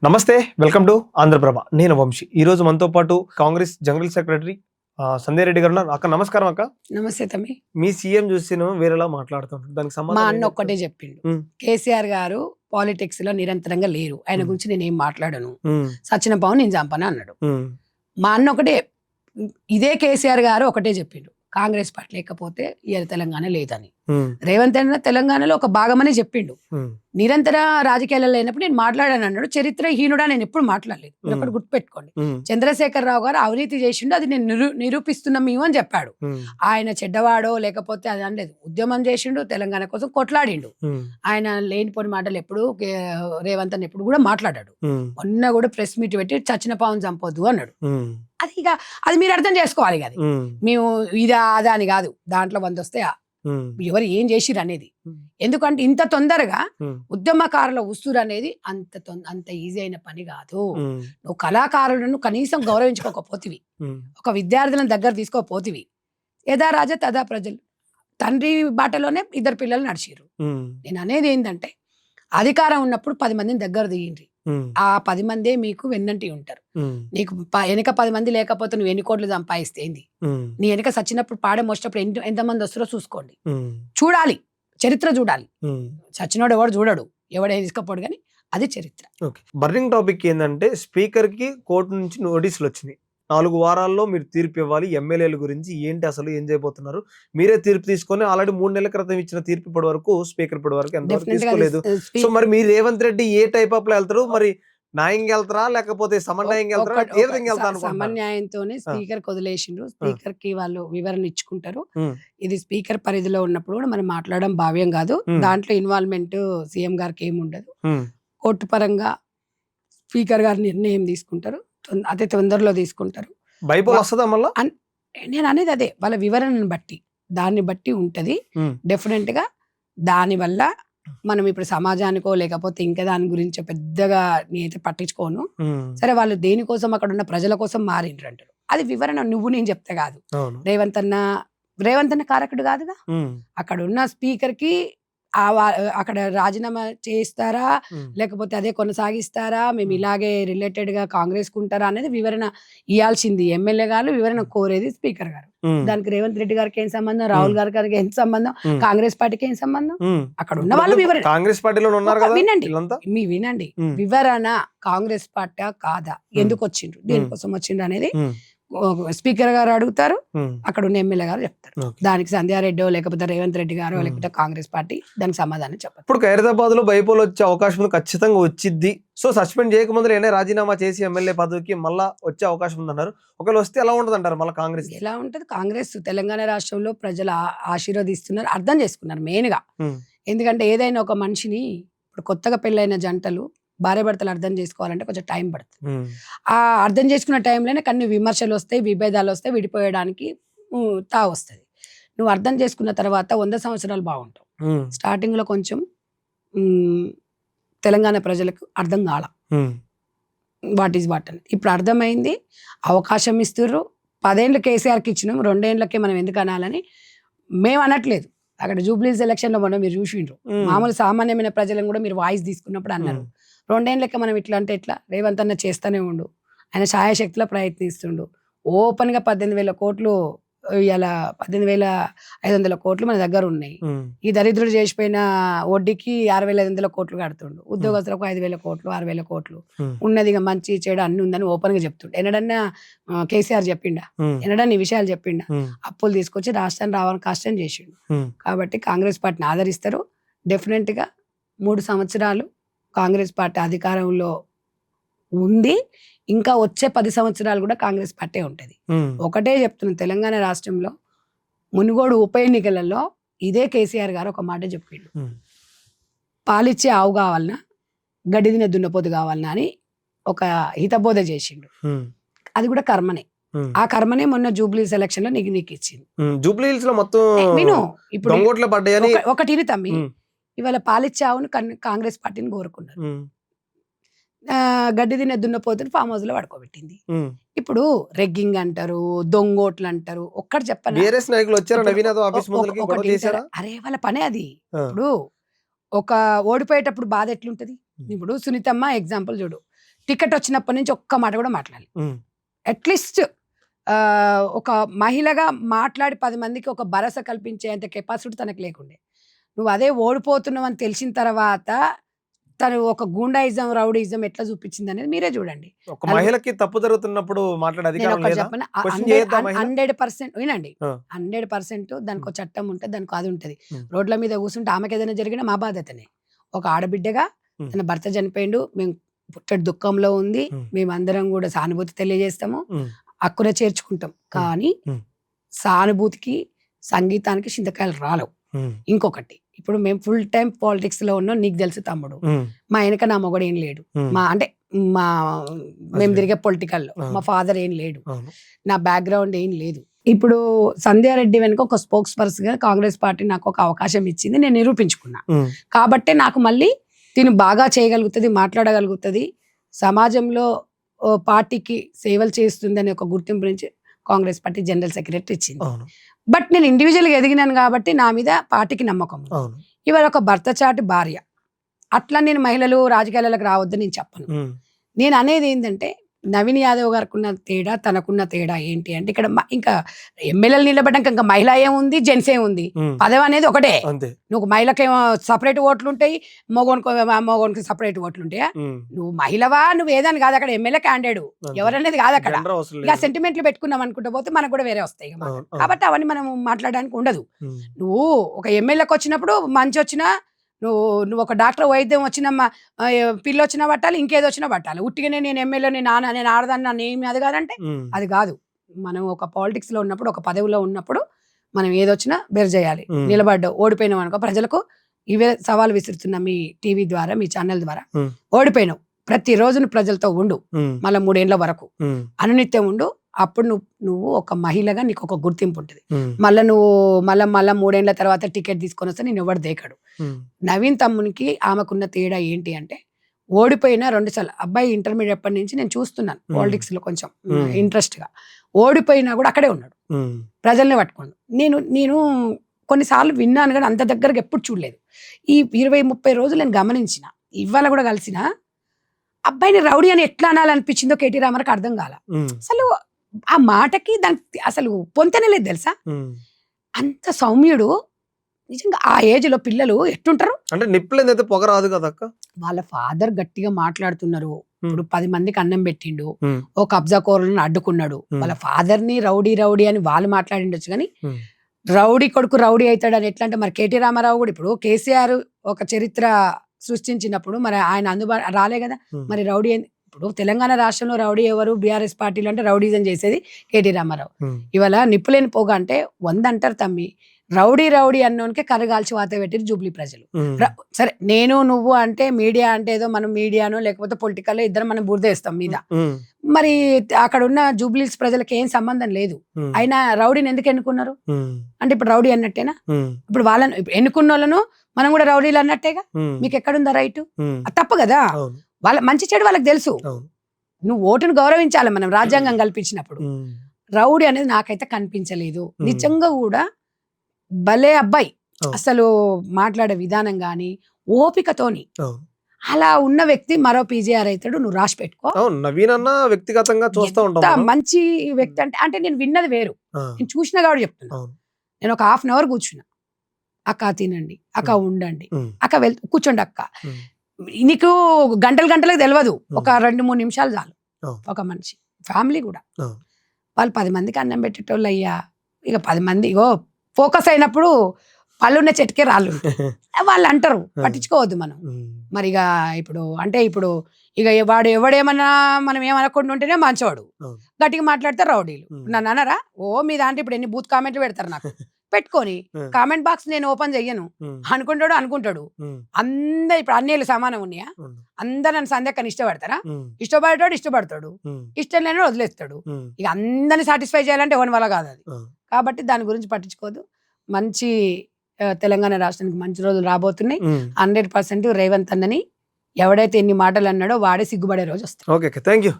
నమస్తే, welcome to Andhraprabha. నేను వంశీ. ఈ రోజు మనతో పాటు కాంగ్రెస్ జనరల్ సెక్రటరీ సంధ్యా రెడ్డి గారు ఉన్నారు. అక్క నమస్కారం. అక్క నమస్తే తమ్మి. మీ సీఎం చూసి వేరేలా మాట్లాడుతుంటారు, దానికి మా సమాధానం అన్న ఒక్కటే చెప్పిండు, కేసీఆర్ గారు పాలిటిక్స్ లో నిరంతరంగా లేరు, ఆయన గురించి నేను ఏం మాట్లాడను, సచిన పవన్ నేను చంపను అన్నాడు. మా అన్న ఒకటే, ఇదే కేసీఆర్ గారు ఒకటే చెప్పిండు, కాంగ్రెస్ పార్టీ లేకపోతే ఇవాళ తెలంగాణ లేదని. రేవంత్ అన్న తెలంగాణలో ఒక భాగమని చెప్పిండు. నిరంతర రాజకీయాలలో లేనప్పుడు నేను మాట్లాడాను అన్నాడు. చరిత్ర హీనుడా నేను ఎప్పుడు మాట్లాడలేదు, ఒకటి గుర్తుపెట్టుకోండి. చంద్రశేఖర్ రావు గారు అవినీతి చేసిండు, అది నేను నిరూపిస్తున్నాం మేము అని చెప్పాడు. ఆయన చెడ్డవాడో లేకపోతే అది అనలేదు, ఉద్యమం చేసిండు, తెలంగాణ కోసం కొట్లాడిండు. ఆయన లేనిపోని మాటలు ఎప్పుడు రేవంత్ అన్న ఎప్పుడు కూడా మాట్లాడాడు. మొన్న కూడా ప్రెస్ మీట్ పెట్టి చచ్చిన పావును చంపొద్దు అన్నాడు. అది ఇక అది మీరు అర్థం చేసుకోవాలి. అది మేము ఇదా అదా అని కాదు, దాంట్లో 100 వస్తే ఎవరు ఏం చేసిరు అనేది. ఎందుకంటే ఇంత తొందరగా ఉద్యమకారుల ఉసురు అనేది అంత ఈజీ అయిన పని కాదు. నువ్వు కళాకారులను కనీసం గౌరవించుకోకపోతివి, ఒక విద్యార్థులను దగ్గర తీసుకోపోతివి. యథా రాజా తదా ప్రజలు, తండ్రి బాటలోనే 2 పిల్లలు నడిచిరు. నేను అనేది ఏంటంటే, అధికారం ఉన్నప్పుడు 10 మందిని దగ్గర తీయండి, ఆ 10 మందే మీకు వెన్నంటి ఉంటారు. నీకు వెనక 10 మంది లేకపోతే నువ్వు ఎన్ని కోట్లు సంపాదిస్తే ఏంది? నీ వెనక సచ్చినప్పుడు పాడే మోసినప్పుడు ఎంతమంది వస్తారో చూసుకోండి, చూడాలి, చరిత్ర చూడాలి. సచ్చినోడు ఎవడు చూడడు, ఎవడే తీసుకపోడు, కానీ అది చరిత్ర. బర్నింగ్ టాపిక్ ఏంటంటే, స్పీకర్ కి కోర్టు నుంచి నోటీసులు వచ్చినాయి. 4 వారాల్లో మీరు తీర్పు ఇవ్వాలి. ఎమ్మెల్యేల గురించి ఏంటి, అసలు ఏం చేయబోతున్నారు? మీరే తీర్పు తీసుకొని ఆల్రెడీ 3 నెలల క్రితం ఇచ్చిన తీర్పు ఇప్పటి వరకు స్పీకర్ ఇప్పటి వరకు ఎంతవరకు తీసుకోలేదు. సో మరి మీరు రేవంత్ రెడ్డి ఏ టైప్ ఆఫ్ లో వెళ్తారు? మరి న్యాయంగా వెళ్తారా లేకపోతే సమన్యాయంగా వెళ్తారా? ఏ విధంగా వెళ్తారు? సమన్యాయంతోనే స్పీకర్ వదిలేసిండ్రు. స్పీకర్ కి వాళ్ళు వివరణ ఇచ్చుకుంటారు. ఇది స్పీకర్ పరిధిలో ఉన్నప్పుడు కూడా మనం మాట్లాడడం భావ్యం కాదు. దాంట్లో ఇన్వాల్వ్మెంట్ సీఎం గారికి ఏమి ఉండదు. కోర్టు పరంగా స్పీకర్ గారు నిర్ణయం తీసుకుంటారు, అతి తొందరలో తీసుకుంటారు. బైబిల్ వస్తుందా మళ్ళా? నేను అనేది అదే, వాళ్ళ వివరణను బట్టి దాన్ని బట్టి ఉంటది. డెఫినెట్ గా దాని వల్ల మనం ఇప్పుడు సమాజానికో లేకపోతే ఇంకా దాని గురించి పెద్దగా నేనైతే పట్టించుకోను. సరే, వాళ్ళు దేనికోసం అక్కడ ఉన్న ప్రజల కోసం మారిండ్రు అంటారు, అది వివరణ నువ్వు నేను చెప్తే కాదు. రేవంత్ అన్న కారకుడు కాదుగా. అక్కడ ఉన్న స్పీకర్ కి అక్కడ రాజీనామా చేస్తారా లేకపోతే అదే కొనసాగిస్తారా, మేము ఇలాగే రిలేటెడ్ గా కాంగ్రెస్ కుంటారా అనేది వివరణ ఇవ్వాల్సింది ఎమ్మెల్యే గారు, వివరణ కోరేది స్పీకర్ గారు. దానికి రేవంత్ రెడ్డి గారికి ఏం సంబంధం, రాహుల్ గారికి ఏం సంబంధం, కాంగ్రెస్ పార్టీకి ఏం సంబంధం? అక్కడ ఉన్న వాళ్ళు వివరణ, కాంగ్రెస్ పార్టీలో వినండి, వివరణ కాంగ్రెస్ పార్టీ కాదా, ఎందుకు వచ్చిండ్రు, దేనికోసం వచ్చిండ్రు అనేది స్పీకర్ గారు అడుగుతారు, అక్కడ ఉన్న ఎమ్మెల్యే గారు చెప్తారు. దానికి సంధ్యారెడ్డో లేకపోతే రేవంత్ రెడ్డి గారో లేకపోతే కాంగ్రెస్ పార్టీ దానికి సమాధానం చెప్పారు. ఇప్పుడు ఖైరతాబాద్ లో బైపోల్ వచ్చే అవకాశం ఖచ్చితంగా వచ్చింది. సో సస్పెండ్ చేయకముందు ఏనే రాజీనామా చేసి ఎమ్మెల్యే పదవికి మళ్ళా వచ్చే అవకాశం ఉందన్నారు. ఒకవేళ వస్తే ఎలా ఉంటది అంటారు? మళ్ళీ కాంగ్రెస్ ఎలా ఉంటది? కాంగ్రెస్ తెలంగాణ రాష్ట్రంలో ప్రజలు ఆశీర్వదిస్తున్నారు, అర్థం చేసుకున్నారు మెయిన్ గా. ఎందుకంటే ఏదైనా ఒక మనిషిని, ఇప్పుడు కొత్తగా పెళ్ళైన జంటలు భార్య భర్తలు అర్థం చేసుకోవాలంటే కొంచెం టైం పడుతుంది. ఆ అర్థం చేసుకున్న టైంలోనే కొన్ని విమర్శలు వస్తాయి, విభేదాలు వస్తాయి, విడిపోయడానికి వస్తుంది. నువ్వు అర్థం చేసుకున్న తర్వాత 100 సంవత్సరాలు బాగుంటావు. స్టార్టింగ్ లో కొంచెం తెలంగాణ ప్రజలకు అర్థం కాల వాట్ ఈజ్ వాట్ అని. ఇప్పుడు అర్థమైంది, అవకాశం ఇస్తుర్రు. 10 ఏళ్ళు కేసీఆర్కి ఇచ్చినాం, 2 ఏళ్ళకే మనం ఎందుకు అనాలని మేము అనట్లేదు. అక్కడ జూబ్లీస్ ఎలక్షన్ లో మనం మీరు చూసిండ్రు, మామూలు సామాన్యమైన ప్రజలను కూడా మీరు వాయిస్ తీసుకున్నప్పుడు అన్నారు, 2 ఏళ్ళకే మనం ఇట్లా అంటే ఎట్లా, రేవంత్ అన్న చేస్తూనే ఉండు, ఆయన ఛాయాశక్తిలో ప్రయత్నిస్తుండు. ఓపెన్ గా 18,000 కోట్లు, ఇలా 18,500 కోట్లు మన దగ్గర ఉన్నాయి. ఈ దరిద్రుడు చేసిపోయిన వడ్డీకి 6,500 కోట్లు కడుతుండు. ఉద్యోగస్తులకు 5,000 కోట్లు 6,000 కోట్లు ఉన్నది, ఇక మంచి చెడు అన్ని ఉందని ఓపెన్ గా చెప్తుండు. ఎన్నడన్నా కేసీఆర్ చెప్పిండా? ఎన్నడన్నా ఈ విషయాలు చెప్పిండా? అప్పులు తీసుకొచ్చి రాష్ట్రాన్ని రావాలని కష్టం చేసిండు. కాబట్టి కాంగ్రెస్ పార్టీని ఆదరిస్తారు. డెఫినెట్ గా 3 సంవత్సరాలు కాంగ్రెస్ పార్టీ అధికారంలో ఉంది. ఇంకా వచ్చే 10 సంవత్సరాలు కూడా కాంగ్రెస్ పార్టీ ఉంటది. ఒకటే చెప్తున్నాను, తెలంగాణ రాష్ట్రంలో మునుగోడు ఉప ఎన్నికలలో ఇదే కేసీఆర్ గారు ఒక మాట చెప్పిండు, పాలిచ్చే ఆవు కావాలన్నా గడ్డి తినే దున్నపోతు కావాలన్నా అని ఒక హితబోధ చేసిండు. అది కూడా కర్మనే. ఆ కర్మనే మొన్న జూబ్లీస్ ఎలక్షన్ లో నీకు ఇచ్చింది. జూబ్లీస్ లో మొత్తం విను, ఇప్పుడు ఒకటి తమ్మి, ఇవాళ పాలిచ్చే ఆవును కాంగ్రెస్ పార్టీని కోరుకున్నారు. గడ్డి తినే దున్నపోతుని ఫామ్ హౌస్ లో పడుకోబెట్టింది. ఉమ్. ఇప్పుడు రెగ్గింగ్ అంటారు, దొంగోట్లు అంటారు. ఒక్కటి చెప్పనా, బీఆర్ఎస్ నాయకులు వచ్చారా ఇప్పుడు నవీన్ యాదవ్ ఆఫీస్ ఒక- ముందలకి గొడవ ఒకటి చేశారా? అరే వాళ్ళ పనే అది. ఆ. ఇప్పుడు ఒక ఓడిపోయేటప్పుడు బాధ ఎట్లుంటది. ఇప్పుడు సునీతమ్మ ఎగ్జాంపుల్ చూడు, టికెట్ వచ్చినప్పటి నుంచి ఒక్క మాట కూడా మాట్లాడాలి. ఉమ్. అట్లీస్ట్ ఒక మహిళగా మాట్లాడి 10 మందికి ఒక భరోసా కల్పించేంత కెపాసిటీ తనకు లేకుండే. నువ్వు అదే ఓడిపోతున్నావు అని తెలిసిన తర్వాత తను ఒక గూండాయిజం, రౌడీయిజం ఎట్లా చూపించింది అనేది మీరే చూడండి. ఒక మహిళకి తప్పు జరుగుతున్నప్పుడు మాట్లాడే నేను అధికారం ఒకటి లేదా? చెప్పను, Question చేయొద్దా మహిళ? 100% వినండి. ఆ. 100% దానికి ఒక చట్టం ఉంటుంది, దానికి అది ఉంటది. ఉమ్. రోడ్ల మీద కూర్చుంటే ఆమెకి ఏదైనా జరిగినా మా బాధ్యతనే. ఒక ఆడబిడ్డగా ఉమ్. తన భర్త చనిపోయిండు, మేము పుట్టడి దుఃఖంలో ఉంది, ఉమ్. మేమందరం కూడా సానుభూతి తెలియజేస్తాము, ఉమ్. హక్కున చేర్చుకుంటాం. కానీ ఉమ్. సానుభూతికి సంగీతానికి చింతకాయలు రాలవు. ఉమ్. ఇంకొకటి, ఇప్పుడు మేము ఫుల్ టైం పాలిటిక్స్ లో ఉన్నాం, నీకు తెలుసు తమ్ముడు. ఉమ్. మా వెనక నా మొగడు ఏం లేడు. ఉమ్. మా అంటే మా మేము Husband. తిరిగే పొలిటికల్లో అవును. మా ఫాదర్ ఏం లేడు, అవును. నా బ్యాక్గ్రౌండ్ ఏం లేదు. ఇప్పుడు సంధ్యారెడ్డి వెనుక ఒక స్పోక్స్ పర్సన్ గా కాంగ్రెస్ పార్టీ నాకు ఒక అవకాశం ఇచ్చింది, నేను నిరూపించుకున్నా. ఉమ్. కాబట్టే నాకు మళ్ళీ తిను బాగా చేయగలుగుతుంది, మాట్లాడగలుగుతుంది, సమాజంలో పార్టీకి సేవలు చేస్తుంది అనే ఒక గుర్తింపు నుంచి కాంగ్రెస్ పార్టీ జనరల్ సెక్రటరీ ఇచ్చింది. అవును. బట్ నేను ఇండివిజువల్గా ఎదిగినాను కాబట్టి నా మీద పార్టీకి నమ్మకం ఉంది. అవును. ఇవాళ ఒక భర్త చాటి భార్య, అట్లా నేను మహిళలు రాజకీయాలకు రావద్దని నేను చెప్పను. ఉమ్. నేను అనేది ఏంటంటే, నవీన్ యాదవ్ గారికి ఉన్న తేడా, తనకున్న తేడా ఏంటి అంటే, ఇక్కడ ఇంకా ఎమ్మెల్యేలు నిలబడ్డాక ఇంకా మహిళ ఏముంది, జెంట్స్ ఏముంది, ఉమ్. పదవి అనేది ఒకటే. అంతే. నువ్వు మహిళకేమో సపరేట్ ఓట్లు ఉంటాయి, మగోనికి సపరేట్ ఓట్లు ఉంటాయా? ఉమ్. నువ్వు మహిళవా, నువ్వు ఏదని కాదు అక్కడ ఎమ్మెల్యే క్యాండిడేట్ అంతే. ఎవరనేది కాదు అక్కడ. జెండర్ అవసరం ఇక లేదు. సెంటిమెంట్లు పెట్టుకున్నాం అనుకుంటా పోతే మనకు కూడా వేరే వస్తాయి ఇక అవును. అవును. కాబట్టి అవన్నీ మనం మాట్లాడడానికి ఉండదు. ఉమ్. నువ్వు ఒక ఎమ్మెల్యేకి వచ్చినప్పుడు మంచి వచ్చినా, నువ్వు ఒక డాక్టర్ వైద్యం వచ్చినమ్మా, పిల్లి వచ్చినా పట్టాలి, ఇంకేదో వచ్చినా పట్టాలి. ఉట్టిగానే నేను ఎమ్మెల్యే, నేను ఆడదాన్ని, నన్ను ఏమి అది కాదంటే ఉమ్. అది కాదు. మనం ఒక పాలిటిక్స్ లో ఉన్నప్పుడు, ఒక పదవిలో ఉన్నప్పుడు మనం ఏదొచ్చినా బెర్ చేయాలి. ఉమ్. నిలబడ్డావు, ఓడిపోయినావు అనుకో, ప్రజలకు ఇవే సవాల్ విసురుతున్నా మీ టీవీ ద్వారా, మీ ఛానల్ ద్వారా. ఉమ్. ఓడిపోయినావు, ప్రతి రోజును ప్రజలతో ఉండు, ఉమ్. మళ్ళీ 3 ఏళ్ల వరకు ఉమ్. అనునిత్యం ఉండు. అప్పుడు నువ్వు ఒక మహిళగా నీకు ఒక గుర్తింపు ఉంటుంది. ఉమ్. మళ్ళీ నువ్వు మళ్ళా 3 ఏళ్ల తర్వాత టికెట్ తీసుకొని వస్తే నేను ఎవరు దేకడు. ఉమ్. నవీన్ తమ్మునికి ఆమెకున్న తేడా ఏంటి అంటే, ఓడిపోయినా 2 సార్లు, అబ్బాయి ఇంటర్మీడియట్ అప్పటి నుంచి నేను చూస్తున్నాను పాలిటిక్స్ లో కొంచెం ఇంట్రెస్ట్ గా, ఓడిపోయినా కూడా అక్కడే ఉన్నాడు, ఉమ్. ప్రజల్ని పట్టుకోండు. నేను కొన్నిసార్లు విన్నాను కానీ అంత దగ్గరకు ఎప్పుడు చూడలేదు. ఈ 20-30 రోజులు నేను గమనించిన, ఇవాళ కూడా కలిసిన అబ్బాయిని రౌడీ అని ఎట్లా అనాలనిపించిందో కేటీ రామారావుకి అర్థం కాల. ఉమ్. అసలు ఆ మాటకి దానికి అసలు పొంతనే లేదు తెలుసా. ఉమ్. అంత సౌమ్యుడు. నిజంగా ఆ ఏజ్ లో పిల్లలు ఎట్టుంటారు అంటే నిప్పులేదైతే పొగ రాదు కదా అక్క. వాళ్ళ ఫాదర్ గట్టిగా మాట్లాడుతున్నారు. ఉమ్. ఇప్పుడు 10 మందికి అన్నం పెట్టిండు, ఉమ్. ఓ కబ్జా కోరలను అడ్డుకున్నాడు. ఉమ్. వాళ్ళ ఫాదర్ ని రౌడీ అని వాళ్ళు మాట్లాడిండొచ్చు కానీ, ఉమ్. రౌడీ కొడుకు రౌడీ అవుతాడు అని ఎట్లా అంటే, మరి కేటీ రామారావు కూడా ఇప్పుడు కేసీఆర్ ఒక చరిత్ర సృష్టించినప్పుడు మరి ఆయన రాలే కదా. ఉమ్. మరి రౌడీ ఇప్పుడు తెలంగాణ రాష్ట్రంలో రౌడీ ఎవరు, బీఆర్ఎస్ పార్టీలో అంటే రౌడీజం చేసేది కేటీ రామారావు. ఉమ్. ఇవాళ నిప్పులేని పోగా అంటే 100 అంటారు తమ్మి, రౌడీ అన్నోనికి కర్రగాల్చి వాత పెట్టిరు జూబ్లీ ప్రజలు. ఉమ్. సరే నేను నువ్వు అంటే మీడియా అంటే ఏదో మనం మీడియానో లేకపోతే పొలిటికల్ ఇద్దరు మనం బురదేస్తాం మీద. ఉమ్. మరి అక్కడ ఉన్న జూబ్లీస్ ప్రజలకు ఏం సంబంధం లేదు. ఉమ్. అయినా రౌడీని ఎందుకు ఎన్నుకున్నారు ఉమ్. అంటే ఇప్పుడు రౌడీ అన్నట్టేనా? ఉమ్. ఇప్పుడు వాళ్ళని ఎన్నుకున్న వాళ్ళను మనం కూడా రౌడీలు అన్నట్టేగా. ఉమ్. మీకు ఎక్కడుందా రైట్? ఉమ్. అది తప్పు కదా. అవును. వాళ్ళ మంచి చెడు వాళ్ళకి తెలుసు. అవును. నువ్వు ఓటును గౌరవించాలి మనం రాజ్యాంగం కల్పించినప్పుడు. ఉమ్. రౌడీ అనేది నాకైతే కనిపించలేదు. ఉమ్. నిజంగా కూడా భలే అబ్బాయి, అవును. అసలు మాట్లాడే విధానం గాని ఓపికతోని అవును. అలా ఉన్న వ్యక్తి మరో పీజీఆర్ అవుతాడు. నువ్వు రాసి పెట్టుకో. అవును. నవీన్ అన్న వ్యక్తిగతంగా చూస్తూ ఎంత ఉంటాం మనం. మంచి వ్యక్తి అంటే నేను విన్నది వేరు, ఆ. నేను చూసిన కాబట్టి చెప్తున్నా. అవును. నేను ఒక 1/2 అవర్ కూర్చున్నా. అక్క తినండి, అక్క ఉండండి, ఉమ్. అక్క కూర్చోండి అక్క. ఉమ్. నీకు గంటలకు తెలియదు, ఒక 2-3 నిమిషాలు చాలు. అవును. ఒక మనిషి ఫ్యామిలీ కూడా అవును. వాళ్ళు 10 మందికి అన్నం పెట్టేటోళ్ళు అయ్యా. ఇక 10 మంది ఫోకస్ అయినప్పుడు పళ్ళున్న చెట్టుకే రాళ్ళు వాళ్ళు అంటారు, పట్టించుకోవద్దు మనం. ఉమ్. మరి ఇప్పుడు ఇక వాడు ఎవడేమన్నా మనం ఏమనకుండా ఉంటేనే మంచివాడు, అవును. గట్టిగా మాట్లాడితే రౌడీలు. ఉమ్. నన్ను అనరా? మీ దాంట్లో ఇప్పుడు ఎన్ని బూత్ కామెంట్లు పెడతారు నాకు. పెట్టుకొని ఉమ్. కామెంట్ బాక్స్ నేను ఓపెన్ చెయ్యను. ఉమ్. అనుకుంటాడు. ఉమ్. అందరు ఇప్పుడు అన్నేళ్ళు సమానం ఉన్నాయా? ఉమ్. అందరు నన్ను సంధ్యక్కని ఇష్టపడతారా? ఉమ్. ఇష్టపడతాడు, ఉమ్. ఇష్టం లేని వదిలేస్తాడు. ఉమ్. ఇక అందరిని సాటిస్ఫై చేయాలంటే ఎవరి వల్ల కాదు అది. అవును. కాబట్టి దాని గురించి పట్టించుకోదు. మంచి తెలంగాణ రాష్ట్రానికి మంచి రోజులు రాబోతున్నాయి. ఉమ్. 100% రేవంత్ అన్నని ఎవడైతే ఎన్ని మాటలు అన్నాడో వాడే సిగ్గుపడే రోజు వస్తుంది. Okay thank you.